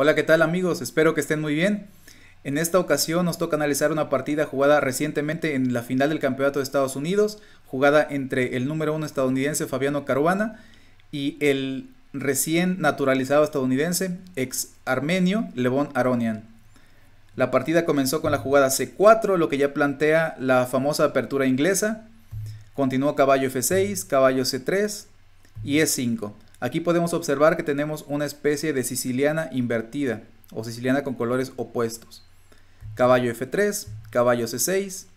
Hola, ¿qué tal amigos? Espero que estén muy bien. En esta ocasión nos toca analizar una partida jugada recientemente en la final del Campeonato de Estados Unidos, jugada entre el número uno estadounidense Fabiano Caruana y el recién naturalizado estadounidense ex armenio Levon Aronian. La partida comenzó con la jugada C4, lo que ya plantea la famosa apertura inglesa. Continuó caballo F6, caballo C3 y E5. Aquí podemos observar que tenemos una especie de siciliana invertida o siciliana con colores opuestos. Caballo F3, caballo C6,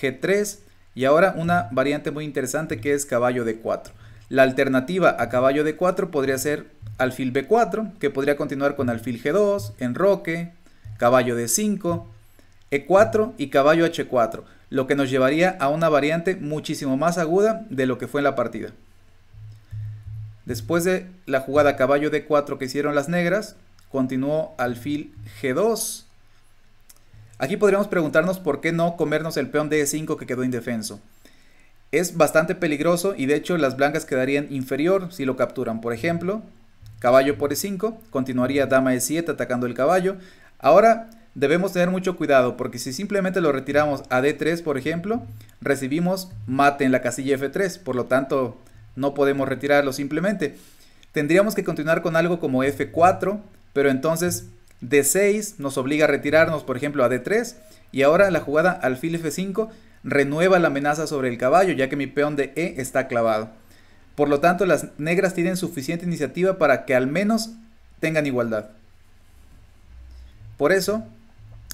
G3 y ahora una variante muy interesante que es caballo D4. La alternativa a caballo D4 podría ser alfil B4, que podría continuar con alfil G2, enroque, caballo D5, E4 y caballo H4, lo que nos llevaría a una variante muchísimo más aguda de lo que fue en la partida. Después de la jugada caballo D4 que hicieron las negras, continuó alfil G2. Aquí podríamos preguntarnos por qué no comernos el peón D5 que quedó indefenso. Es bastante peligroso y de hecho las blancas quedarían inferior si lo capturan. Por ejemplo, caballo por E5, continuaría dama E7 atacando el caballo. Ahora debemos tener mucho cuidado porque si simplemente lo retiramos a D3, por ejemplo, recibimos mate en la casilla F3, por lo tanto no podemos retirarlo simplemente. Tendríamos que continuar con algo como F4, pero entonces D6 nos obliga a retirarnos, por ejemplo, a D3. Y ahora la jugada alfil F5 renueva la amenaza sobre el caballo, ya que mi peón de E está clavado. Por lo tanto, las negras tienen suficiente iniciativa para que al menos tengan igualdad. Por eso,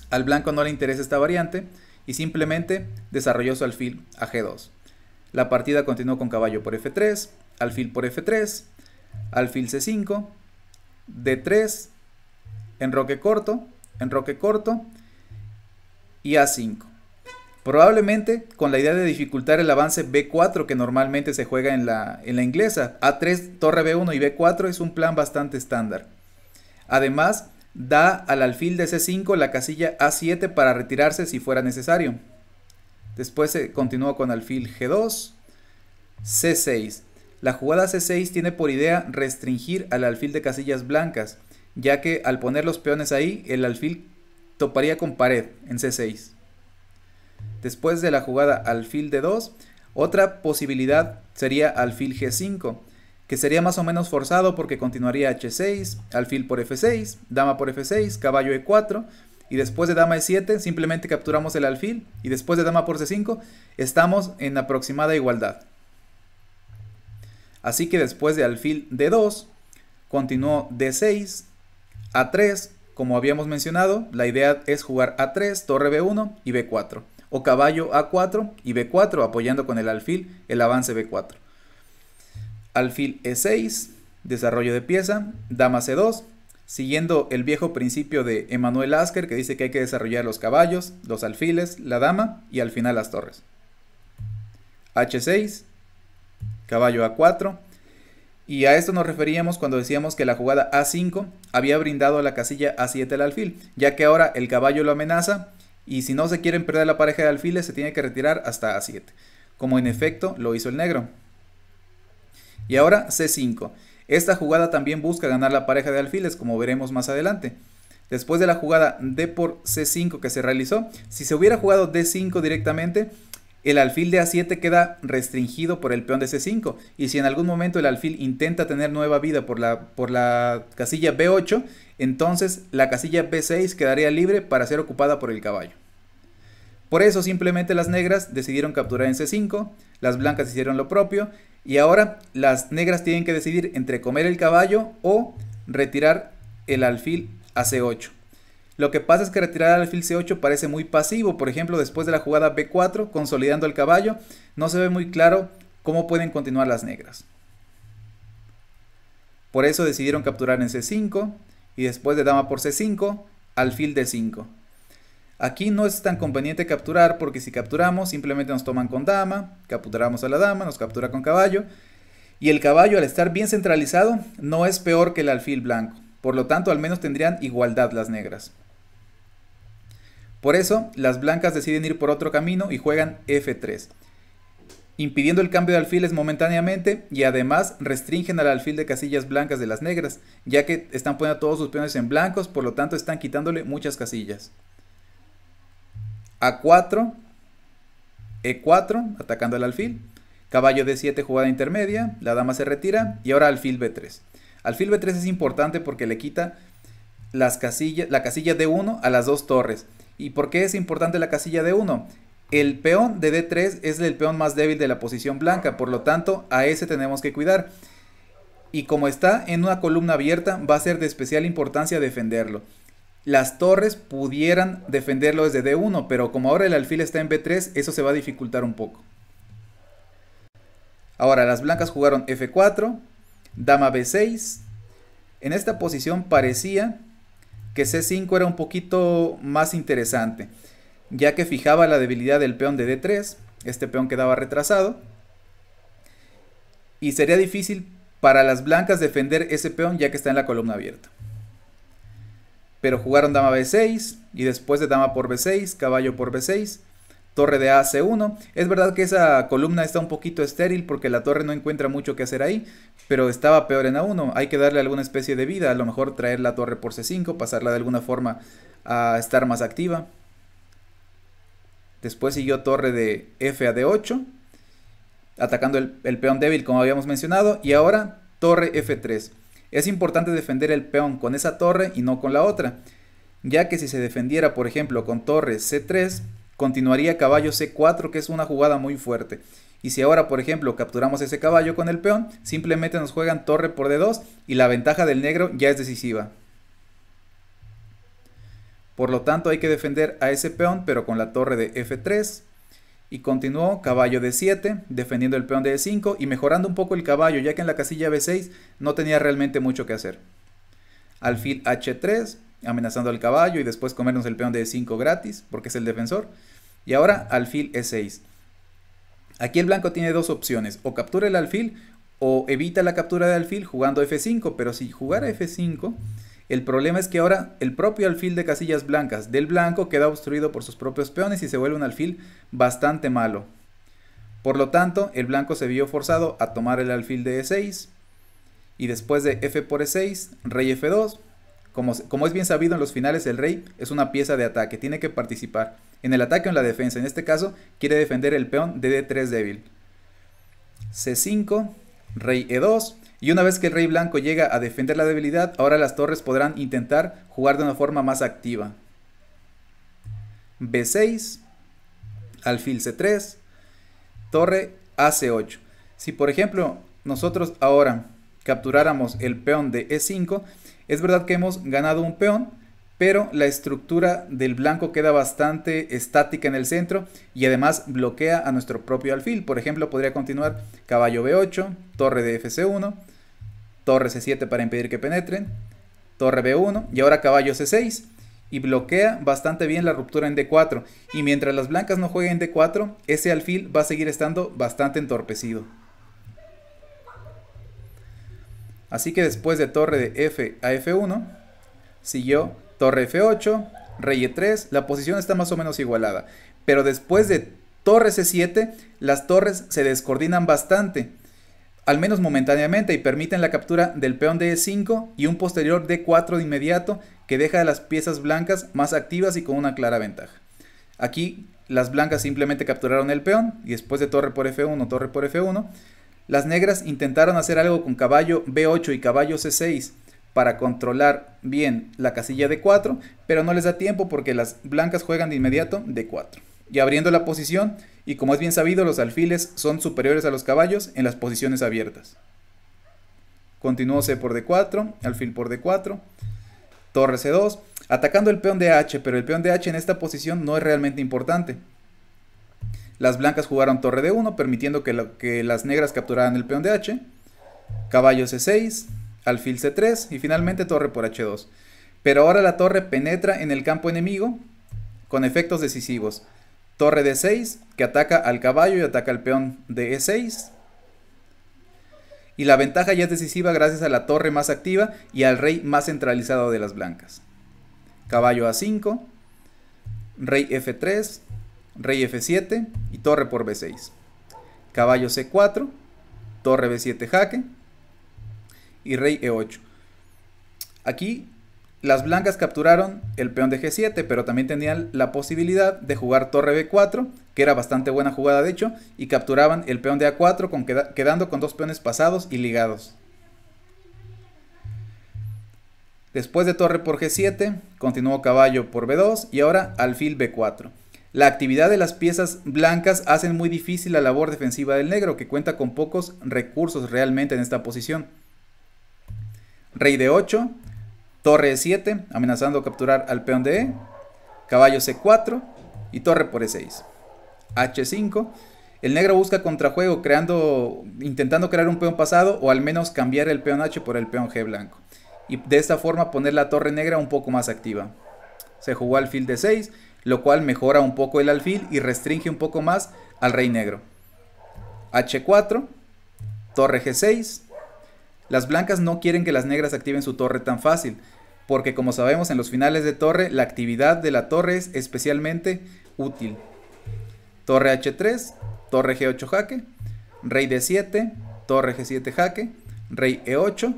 al blanco no le interesa esta variante y simplemente desarrolló su alfil a G2. La partida continuó con caballo por F3, alfil por F3, alfil C5, D3, enroque corto y A5. Probablemente con la idea de dificultar el avance B4 que normalmente se juega en la inglesa. A3, torre B1 y B4 es un plan bastante estándar. Además, da al alfil de C5 la casilla A7 para retirarse si fuera necesario. Después se continuó con alfil G2, C6. La jugada C6 tiene por idea restringir al alfil de casillas blancas, ya que al poner los peones ahí, el alfil toparía con pared en C6. Después de la jugada alfil D2, otra posibilidad sería alfil G5, que sería más o menos forzado porque continuaría H6, alfil por F6, dama por F6, caballo E4, y después de dama E7 simplemente capturamos el alfil, y después de dama por C5 estamos en aproximada igualdad. Así que después de alfil D2, continuó D6, A3, como habíamos mencionado, la idea es jugar A3, torre B1 y B4, o caballo A4 y B4 apoyando con el alfil el avance B4. Alfil E6, desarrollo de pieza, dama C2, siguiendo el viejo principio de Emanuel Lasker que dice que hay que desarrollar los caballos, los alfiles, la dama y al final las torres. H6, caballo A4, y a esto nos referíamos cuando decíamos que la jugada A5 había brindado a la casilla A7 el alfil, ya que ahora el caballo lo amenaza y si no se quieren perder la pareja de alfiles se tiene que retirar hasta A7, como en efecto lo hizo el negro. Y ahora C5. Esta jugada también busca ganar la pareja de alfiles, como veremos más adelante. Después de la jugada D por C5 que se realizó, si se hubiera jugado D5 directamente, el alfil de A7 queda restringido por el peón de C5. Y si en algún momento el alfil intenta tener nueva vida por la casilla B8, entonces la casilla B6 quedaría libre para ser ocupada por el caballo. Por eso simplemente las negras decidieron capturar en C5, las blancas hicieron lo propio, y ahora las negras tienen que decidir entre comer el caballo o retirar el alfil a C8. Lo que pasa es que retirar el alfil C8 parece muy pasivo. Por ejemplo, después de la jugada B4, consolidando el caballo, no se ve muy claro cómo pueden continuar las negras. Por eso decidieron capturar en C5 y después de dama por C5, alfil D5. Aquí no es tan conveniente capturar porque si capturamos simplemente nos toman con dama, capturamos a la dama, nos captura con caballo. Y el caballo al estar bien centralizado no es peor que el alfil blanco. Por lo tanto al menos tendrían igualdad las negras. Por eso las blancas deciden ir por otro camino y juegan F3. impidiendo el cambio de alfiles momentáneamente y además restringen al alfil de casillas blancas de las negras, ya que están poniendo todos sus peones en blancos, por lo tanto están quitándole muchas casillas. A4, E4, atacando al alfil. Caballo D7, jugada intermedia, la dama se retira y ahora alfil B3. Alfil B3 es importante porque le quita la casilla D1 a las dos torres. ¿Y por qué es importante la casilla D1? El peón de D3 es el peón más débil de la posición blanca, por lo tanto a ese tenemos que cuidar. Y como está en una columna abierta, va a ser de especial importancia defenderlo. Las torres pudieran defenderlo desde D1, pero como ahora el alfil está en B3, eso se va a dificultar un poco. Ahora las blancas jugaron F4, dama B6. En esta posición parecía que C5 era un poquito más interesante, ya que fijaba la debilidad del peón de D3, este peón quedaba retrasado, y sería difícil para las blancas defender ese peón ya que está en la columna abierta. Pero jugaron dama B6, y después de dama por B6, caballo por B6, torre de A C1. Es verdad que esa columna está un poquito estéril porque la torre no encuentra mucho que hacer ahí, pero estaba peor en A1, hay que darle alguna especie de vida, a lo mejor traer la torre por C5, pasarla de alguna forma a estar más activa. Después siguió torre de F a D8, atacando el peón débil como habíamos mencionado, y ahora torre F3. Es importante defender el peón con esa torre y no con la otra, ya que si se defendiera por ejemplo con torre C3, continuaría caballo C4, que es una jugada muy fuerte. Y si ahora por ejemplo capturamos ese caballo con el peón, simplemente nos juegan torre por D2 y la ventaja del negro ya es decisiva. Por lo tanto hay que defender a ese peón pero con la torre de F3. Y continuó caballo D7, defendiendo el peón de E5 y mejorando un poco el caballo, ya que en la casilla B6 no tenía realmente mucho que hacer. Alfil H3, amenazando al caballo y después comernos el peón de E5 gratis, porque es el defensor. Y ahora alfil E6. Aquí el blanco tiene dos opciones, o captura el alfil o evita la captura de alfil jugando F5, pero si jugara F5... el problema es que ahora el propio alfil de casillas blancas del blanco queda obstruido por sus propios peones y se vuelve un alfil bastante malo. Por lo tanto, el blanco se vio forzado a tomar el alfil de E6 y después de F por E6, rey F2. Como es bien sabido en los finales, el rey es una pieza de ataque, tiene que participar en el ataque o en la defensa. En este caso, quiere defender el peón de D3 débil. C5, rey E2. Y una vez que el rey blanco llega a defender la debilidad, ahora las torres podrán intentar jugar de una forma más activa. B6, alfil C3, torre AC8. Si por ejemplo nosotros ahora capturáramos el peón de E5, es verdad que hemos ganado un peón, pero la estructura del blanco queda bastante estática en el centro y además bloquea a nuestro propio alfil. Por ejemplo, podría continuar caballo B8, torre de FC1, torre C7 para impedir que penetren, torre B1 y ahora caballo C6 y bloquea bastante bien la ruptura en D4. Y mientras las blancas no jueguen D4, ese alfil va a seguir estando bastante entorpecido. Así que después de torre de F a F1, siguió torre F8, rey E3, la posición está más o menos igualada. Pero después de torre C7, las torres se descoordinan bastante, al menos momentáneamente, y permiten la captura del peón de E5 y un posterior D4 de inmediato que deja a las piezas blancas más activas y con una clara ventaja. Aquí las blancas simplemente capturaron el peón y después de torre por F1, torre por F1, las negras intentaron hacer algo con caballo B8 y caballo C6 para controlar bien la casilla D4, pero no les da tiempo porque las blancas juegan de inmediato D4. Y abriendo la posición, y como es bien sabido, los alfiles son superiores a los caballos en las posiciones abiertas. Continuó C por D4, alfil por D4, torre C2, atacando el peón de H, pero el peón de H en esta posición no es realmente importante. Las blancas jugaron torre D1, permitiendo que las negras capturaran el peón de H, caballo C6, alfil C3 y finalmente torre por H2. Pero ahora la torre penetra en el campo enemigo con efectos decisivos. Torre D6 que ataca al caballo y ataca al peón de E6. Y la ventaja ya es decisiva gracias a la torre más activa y al rey más centralizado de las blancas. Caballo A5, rey F3, rey F7 y torre por B6. caballo C4, torre B7 jaque y rey E8. Aquí las blancas capturaron el peón de G7, pero también tenían la posibilidad de jugar torre B4, que era bastante buena jugada de hecho, y capturaban el peón de A4 quedando con dos peones pasados y ligados. Después de torre por G7, continuó caballo por B2 y ahora alfil B4. La actividad de las piezas blancas hacen muy difícil la labor defensiva del negro, que cuenta con pocos recursos realmente en esta posición. Rey D8, torre E7, amenazando capturar al peón de E, caballo C4 y torre por E6. H5, el negro busca contrajuego intentando crear un peón pasado o al menos cambiar el peón H por el peón G blanco. Y de esta forma poner la torre negra un poco más activa. Se jugó alfil D6, lo cual mejora un poco el alfil y restringe un poco más al rey negro. H4, torre G6. Las blancas no quieren que las negras activen su torre tan fácil, porque como sabemos en los finales de torre, la actividad de la torre es especialmente útil. Torre H3, torre G8 jaque, rey D7, torre G7 jaque, rey E8.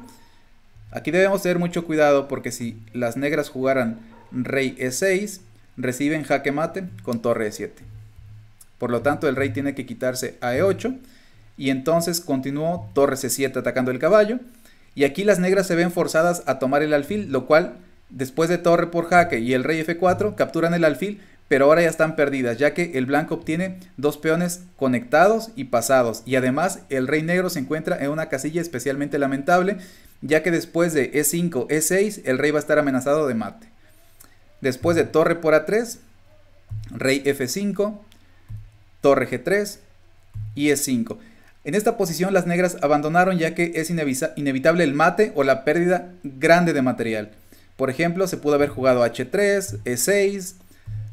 Aquí debemos tener mucho cuidado porque si las negras jugaran rey E6, reciben jaque mate con torre E7. Por lo tanto, el rey tiene que quitarse a E8 y entonces continuó torre C7 atacando el caballo. Y aquí las negras se ven forzadas a tomar el alfil, lo cual después de torre por jaque y el rey F4 capturan el alfil, pero ahora ya están perdidas, ya que el blanco obtiene dos peones conectados y pasados. Y además el rey negro se encuentra en una casilla especialmente lamentable, ya que después de E5, E6, el rey va a estar amenazado de mate. Después de torre por A3, rey F5, torre G3 y E5. En esta posición las negras abandonaron, ya que es inevitable el mate o la pérdida grande de material. Por ejemplo, se pudo haber jugado H3, E6,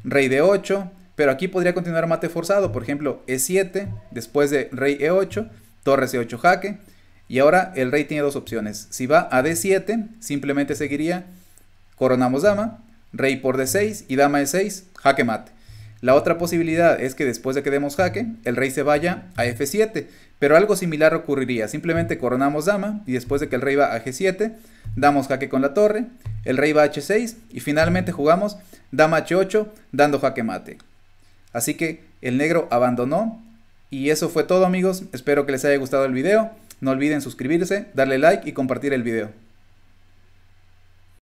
rey D8, pero aquí podría continuar mate forzado. Por ejemplo, E7, después de rey E8, torre C8 jaque. Y ahora el rey tiene dos opciones. Si va a D7, simplemente seguiría coronamos dama, rey por D6 y dama E6, jaque mate. La otra posibilidad es que después de que demos jaque, el rey se vaya a F7, pero algo similar ocurriría. Simplemente coronamos dama y después de que el rey va a G7, damos jaque con la torre, el rey va a H6 y finalmente jugamos dama H8 dando jaque mate. Así que el negro abandonó y eso fue todo, amigos. Espero que les haya gustado el video. No olviden suscribirse, darle like y compartir el video.